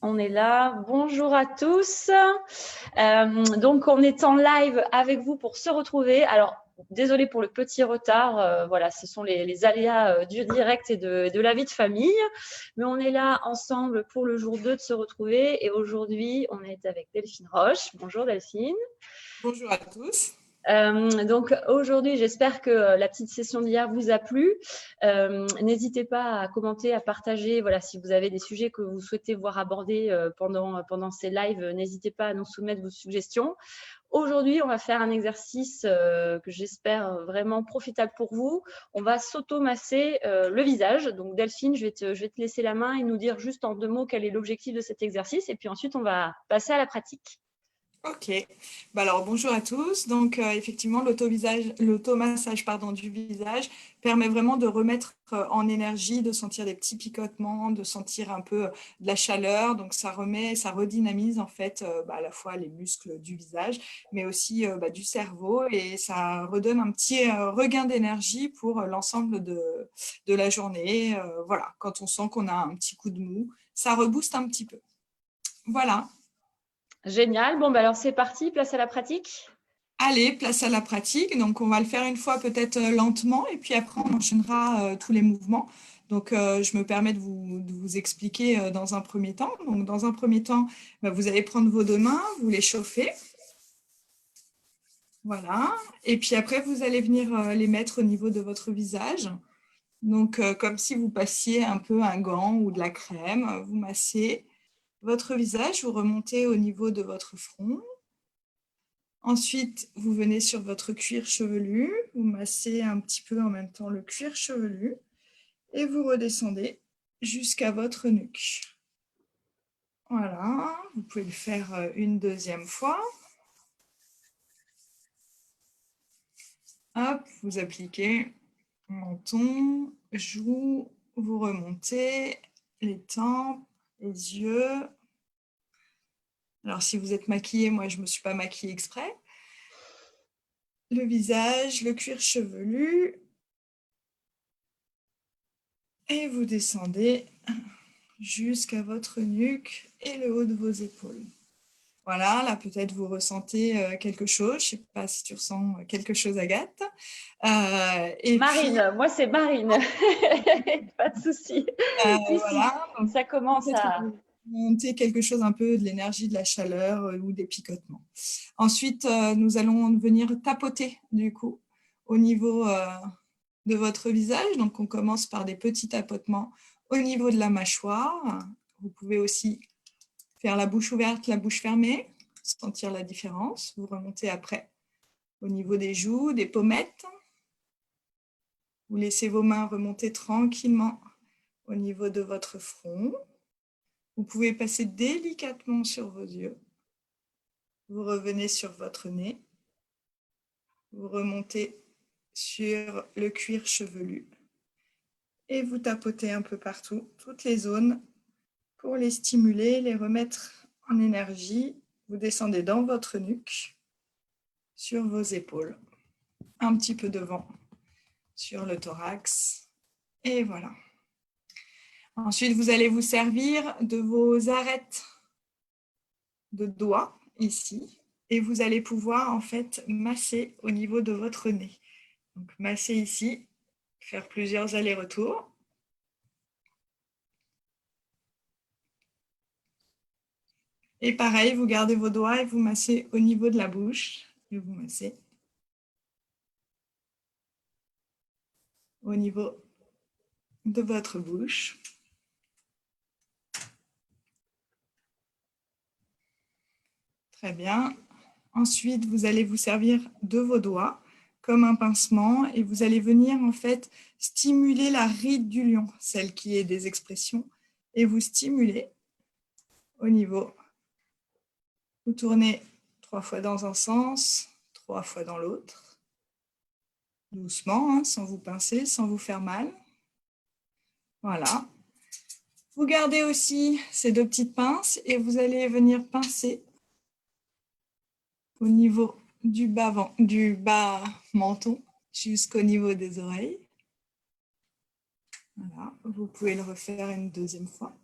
On est là. Bonjour à tous. Donc, on est en live avec vous pour se retrouver. Alors, désolé pour le petit retard. Voilà, ce sont les aléas du direct et de la vie de famille. Mais on est là ensemble pour le jour 2 de se retrouver. Et aujourd'hui, on est avec Delphine Roche. Bonjour Delphine. Bonjour à tous. Donc aujourd'hui, j'espère que la petite session d'hier vous a plu. N'hésitez pas à commenter, à partager. Voilà, si vous avez des sujets que vous souhaitez voir abordés pendant ces lives, n'hésitez pas à nous soumettre vos suggestions. Aujourd'hui, on va faire un exercice que j'espère vraiment profitable pour vous. On va s'auto-masser le visage. Donc Delphine, je vais te laisser la main et nous dire juste en 2 mots quel est l'objectif de cet exercice. Et puis ensuite, on va passer à la pratique. Ok. Alors bonjour à tous. Donc effectivement, l'automassage du visage permet vraiment de remettre en énergie, de sentir des petits picotements, de sentir un peu de la chaleur. Donc ça redynamise en fait à la fois les muscles du visage, mais aussi du cerveau, et ça redonne un petit regain d'énergie pour l'ensemble de la journée. Voilà, quand on sent qu'on a un petit coup de mou, ça rebooste un petit peu. Voilà. Génial. Bon, alors c'est parti, place à la pratique. Allez, place à la pratique. Donc, on va le faire une fois peut-être lentement, et puis après, on enchaînera tous les mouvements. Donc, je me permets de vous expliquer dans un premier temps. Donc, dans un premier temps, vous allez prendre vos 2 mains, vous les chauffer. Voilà. Et puis après, vous allez venir les mettre au niveau de votre visage. Donc, comme si vous passiez un peu un gant ou de la crème, vous massez votre visage, vous remontez au niveau de votre front. Ensuite, vous venez sur votre cuir chevelu, vous massez un petit peu en même temps le cuir chevelu et vous redescendez jusqu'à votre nuque. Voilà, vous pouvez le faire une deuxième fois. Hop, vous appliquez menton, joue, vous remontez les tempes, les yeux. Alors, si vous êtes maquillé, moi, je ne me suis pas maquillée exprès. Le visage, le cuir chevelu. Et vous descendez jusqu'à votre nuque et le haut de vos épaules. Voilà, là peut-être vous ressentez quelque chose. Je ne sais pas si tu ressens quelque chose, Agathe. Marine, moi c'est Marine. Pas de souci. Si, Voilà, donc, ça commence peut-être à… vous montez quelque chose, un peu de l'énergie, de la chaleur ou des picotements. Ensuite, nous allons venir tapoter du coup au niveau de votre visage. Donc, on commence par des petits tapotements au niveau de la mâchoire. Vous pouvez aussi faire la bouche ouverte, la bouche fermée, sentir la différence. Vous remontez après au niveau des joues, des pommettes. Vous laissez vos mains remonter tranquillement au niveau de votre front. Vous pouvez passer délicatement sur vos yeux. Vous revenez sur votre nez. Vous remontez sur le cuir chevelu. Et vous tapotez un peu partout, toutes les zones, pour les stimuler, les remettre en énergie. Vous descendez dans votre nuque, sur vos épaules, un petit peu devant, sur le thorax. Et voilà. Ensuite, vous allez vous servir de vos arêtes de doigts, ici, et vous allez pouvoir en fait masser au niveau de votre nez. Donc, masser ici, faire plusieurs allers-retours. Et pareil, vous gardez vos doigts et vous massez au niveau de la bouche. Et vous massez au niveau de votre bouche. Très bien. Ensuite, vous allez vous servir de vos doigts comme un pincement et vous allez venir en fait stimuler la ride du lion, celle qui est des expressions, et vous stimulez au niveau. Vous tournez 3 fois dans un sens, 3 fois dans l'autre. Doucement, hein, sans vous pincer, sans vous faire mal. Voilà. Vous gardez aussi ces 2 petites pinces et vous allez venir pincer au niveau du bas menton jusqu'au niveau des oreilles. Voilà, vous pouvez le refaire une deuxième fois.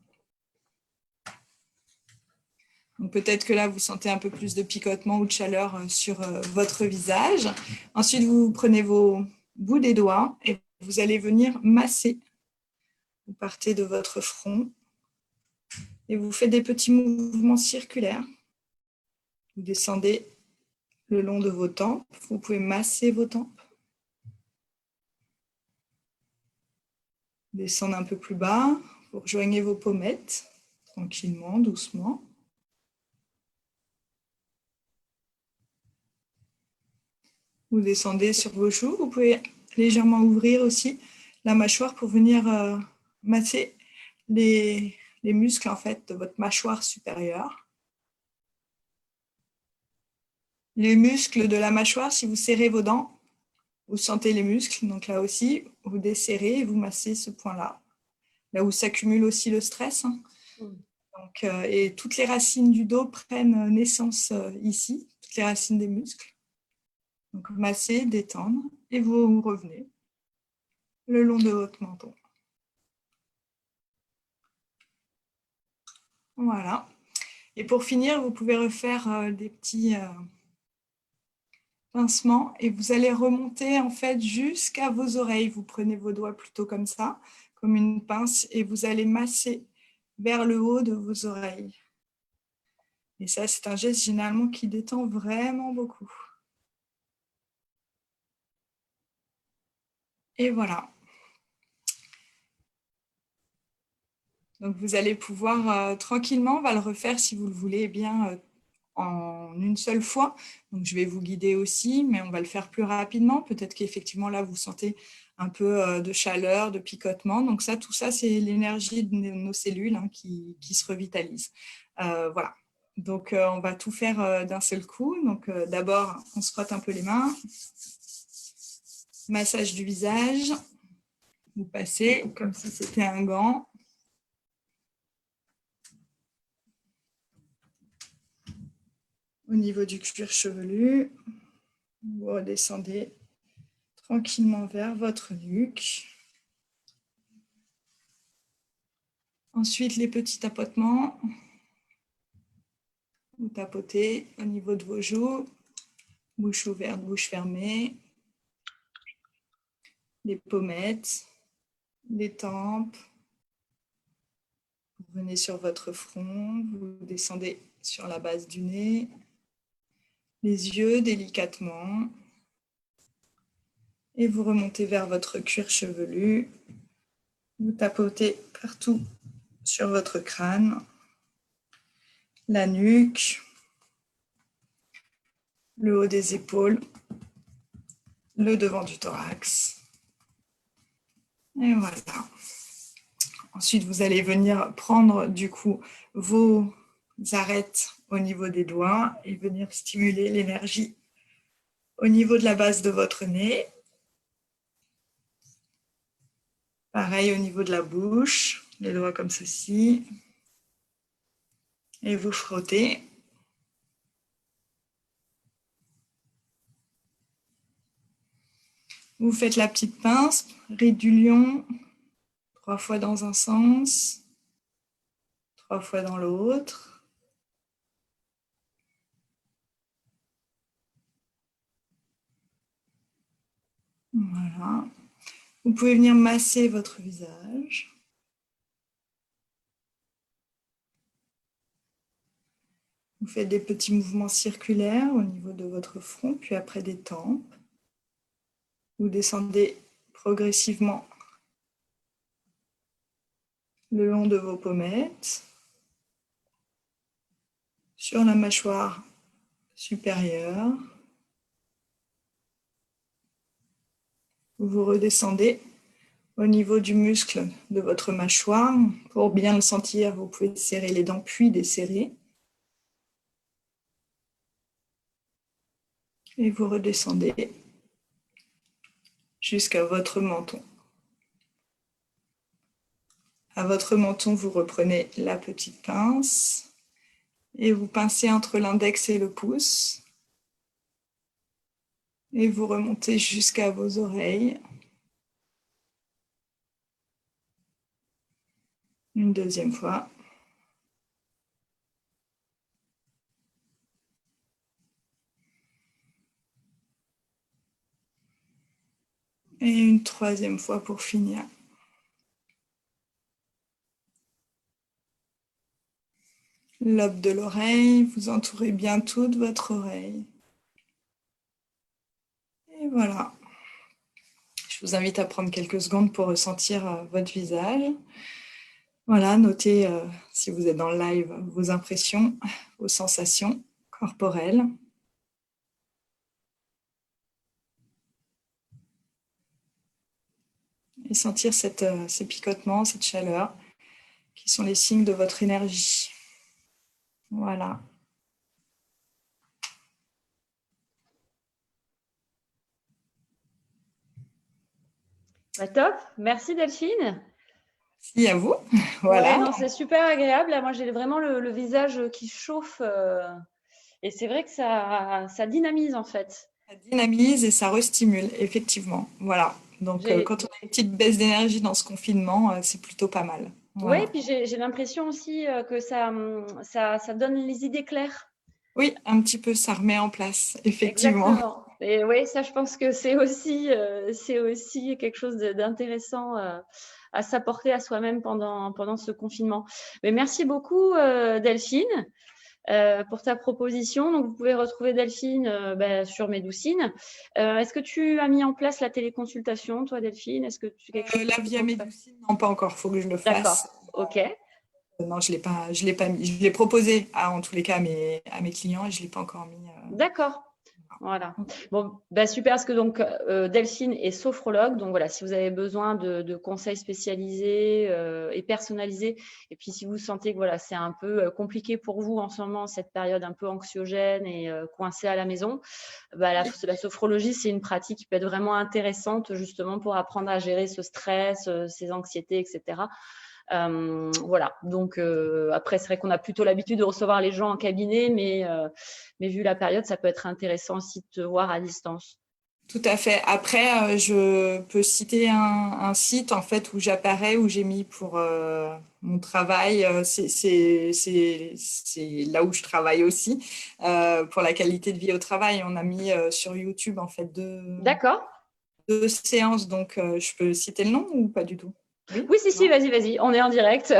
Donc peut-être que là, vous sentez un peu plus de picotement ou de chaleur sur votre visage. Ensuite, vous prenez vos bouts des doigts et vous allez venir masser. Vous partez de votre front et vous faites des petits mouvements circulaires. Vous descendez le long de vos tempes. Vous pouvez masser vos tempes. Descendre un peu plus bas. Vous rejoignez vos pommettes tranquillement, doucement. Vous descendez sur vos joues. Vous pouvez légèrement ouvrir aussi la mâchoire pour venir masser les muscles en fait, de votre mâchoire supérieure. Les muscles de la mâchoire, si vous serrez vos dents, vous sentez les muscles. Donc là aussi, vous desserrez et vous massez ce point-là. Là où s'accumule aussi le stress. Donc, et toutes les racines du dos prennent naissance ici, toutes les racines des muscles. Donc, masser, détendre et vous revenez le long de votre menton. Voilà. Et pour finir, vous pouvez refaire des petits pincements et vous allez remonter en fait jusqu'à vos oreilles. Vous prenez vos doigts plutôt comme ça, comme une pince, et vous allez masser vers le haut de vos oreilles. Et ça, c'est un geste généralement qui détend vraiment beaucoup. Et voilà. Donc, vous allez pouvoir tranquillement, on va le refaire si vous le voulez bien en une seule fois. Donc, je vais vous guider aussi, mais on va le faire plus rapidement. Peut-être qu'effectivement, là, vous sentez un peu de chaleur, de picotement. Donc, ça, tout ça, c'est l'énergie de nos cellules qui se revitalise. Voilà. Donc, on va tout faire d'un seul coup. Donc, d'abord, on se frotte un peu les mains. Massage du visage. Vous passez comme si c'était un gant. Au niveau du cuir chevelu, vous redescendez tranquillement vers votre nuque. Ensuite, les petits tapotements. Vous tapotez au niveau de vos joues, bouche ouverte, bouche fermée, les pommettes, les tempes. Vous venez sur votre front, vous descendez sur la base du nez, les yeux délicatement, et vous remontez vers votre cuir chevelu. Vous tapotez partout sur votre crâne, la nuque, le haut des épaules, le devant du thorax. Et voilà. Ensuite, vous allez venir prendre du coup vos arêtes au niveau des doigts et venir stimuler l'énergie au niveau de la base de votre nez. Pareil au niveau de la bouche, les doigts comme ceci. Et vous frottez. Vous faites la petite pince, ride du lion, 3 fois dans un sens, 3 fois dans l'autre. Voilà. Vous pouvez venir masser votre visage. Vous faites des petits mouvements circulaires au niveau de votre front, puis après des tempes. Vous descendez progressivement le long de vos pommettes, sur la mâchoire supérieure. Vous redescendez au niveau du muscle de votre mâchoire. Pour bien le sentir, vous pouvez serrer les dents puis desserrer. Et vous redescendez jusqu'à votre menton. À votre menton, vous reprenez la petite pince et vous pincez entre l'index et le pouce. Et vous remontez jusqu'à vos oreilles. Une deuxième fois. Et une troisième fois pour finir. Lobe de l'oreille, vous entourez bien toute votre oreille. Et voilà. Je vous invite à prendre quelques secondes pour ressentir votre visage. Voilà, notez si vous êtes dans le live vos impressions, vos sensations corporelles. Et sentir ces picotements, cette chaleur, qui sont les signes de votre énergie. Voilà. Bah, top, merci Delphine. Merci à vous. Voilà. Ouais, non, c'est super agréable. Là, moi, j'ai vraiment le visage qui chauffe et c'est vrai que ça dynamise en fait. Ça dynamise et ça restimule, effectivement. Voilà. Donc, quand on a une petite baisse d'énergie dans ce confinement, c'est plutôt pas mal. Voilà. Oui, puis j'ai l'impression aussi que ça donne les idées claires. Oui, un petit peu, ça remet en place, effectivement. Exactement. Et oui, ça, je pense que c'est aussi quelque chose d'intéressant à s'apporter à soi-même pendant ce confinement. Mais merci beaucoup, Delphine. Pour ta proposition. Donc, vous pouvez retrouver Delphine sur Médoucine. Est-ce que tu as mis en place la téléconsultation, toi, Delphine? Est-ce que tu quelque chose Là, via Médoucine, non, pas encore. Il faut que je le fasse. D'accord, ok. Non, je l'ai pas mis. Je l'ai proposé, en tous les cas, à mes clients et je ne l'ai pas encore mis. D'accord. Voilà. Bon, bah super, parce que donc Delphine est sophrologue, donc voilà, si vous avez besoin de conseils spécialisés et personnalisés, et puis si vous sentez que voilà, c'est un peu compliqué pour vous en ce moment, cette période un peu anxiogène et coincée à la maison, bah, la sophrologie, c'est une pratique qui peut être vraiment intéressante justement pour apprendre à gérer ce stress, ces anxiétés, etc. Voilà, donc après, c'est vrai qu'on a plutôt l'habitude de recevoir les gens en cabinet, mais vu la période, ça peut être intéressant aussi de te voir à distance. Tout à fait. Après, je peux citer un site en fait où j'apparais, où j'ai mis pour mon travail. C'est là où je travaille aussi pour la qualité de vie au travail. On a mis sur YouTube en fait D'accord. deux séances. Donc, je peux citer le nom ou pas du tout? Oui, si, vas-y, on est en direct.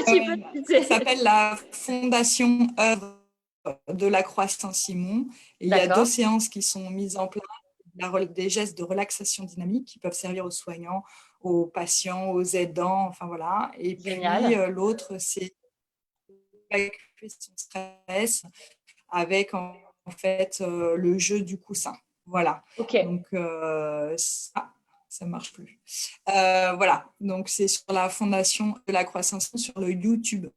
Tu peux te Ça citer. s'appelle la Fondation œuvre de la Croix Saint-Simon. Et il y a deux D'accord. séances qui sont mises en place, des gestes de relaxation dynamique qui peuvent servir aux soignants, aux patients, aux aidants, enfin voilà. Et puis Génial. l'autre, c'est évacuer son stress avec en fait le jeu du coussin. Voilà. Ok. Donc ça marche plus. Voilà. Donc c'est sur la Fondation de la Croix Saint-Simon sur le YouTube.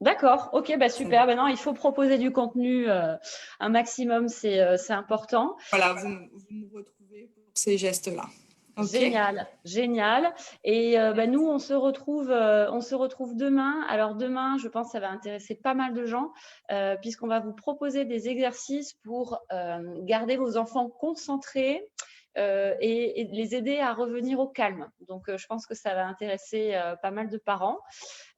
D'accord, ok, bah super. Maintenant, il faut proposer du contenu un maximum, c'est important. Voilà, vous me retrouvez pour ces gestes-là. Okay. Génial. Et nous, on se retrouve demain. Alors demain, je pense que ça va intéresser pas mal de gens puisqu'on va vous proposer des exercices pour garder vos enfants concentrés et les aider à revenir au calme. Donc, je pense que ça va intéresser pas mal de parents.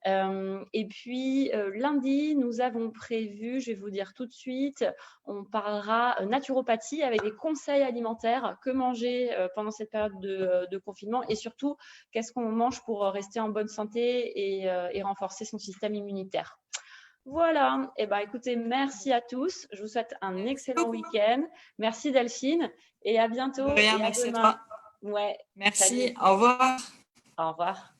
Et puis, lundi, nous avons prévu, je vais vous dire tout de suite, on parlera naturopathie avec des conseils alimentaires, que manger pendant cette période de confinement et surtout, qu'est-ce qu'on mange pour rester en bonne santé et renforcer son système immunitaire. Voilà, et écoutez, merci à tous. Je vous souhaite un excellent week-end. Merci Delphine et à bientôt. Rien, et à merci demain. à toi. Ouais, merci, salut. au revoir. Au revoir.